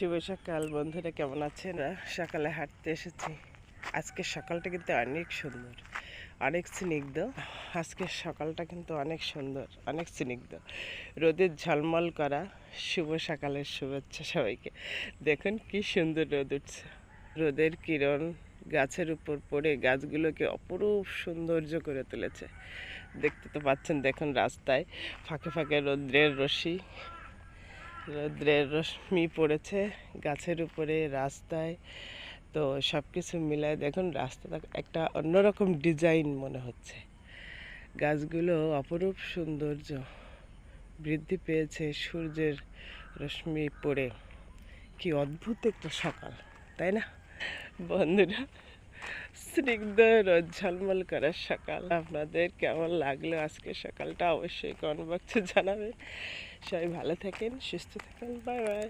শুভ সকাল বন্ধুরা, কেমন আছেন? সকালে হাঁটতে এসেছি। আজকের সকালটা কিন্তু অনেক সুন্দর, অনেক স্নিগ্ধ। আজকের সকালটা কিন্তু অনেক সুন্দর, অনেক স্নিগ্ধ। রোদের ঝলমল করা শুভ সকালের শুভেচ্ছা সবাইকে। দেখুন কি সুন্দর রোদ উঠছে। রোদের কিরণ গাছের উপর পড়ে গাছগুলোকে অপরূপ সৌন্দর্য করে তুলেছে। দেখতে তো পাচ্ছেন, দেখুন রাস্তায় ফাঁকে ফাঁকে রৌদ্রের রশ্মি পড়েছে গাছের উপরে, রাস্তায়। তো সব কিছু মিলায় দেখুন রাস্তাটা একটা অন্যরকম ডিজাইন মনে হচ্ছে। গাছগুলো অপরূপ সৌন্দর্য বৃদ্ধি পেয়েছে সূর্যের রশ্মি পড়ে। কি অদ্ভুত একটা সকাল, তাই না বন্ধুরা? স্নিগ্ধ রোদ ঝলমল করার সকাল। আপনাদের কেমন লাগলো আজকে সকালটা অবশ্যই কমেন্ট বক্সে জানাবেন। সবাই ভালো থাকেন, সুস্থ থাকেন। Bye bye.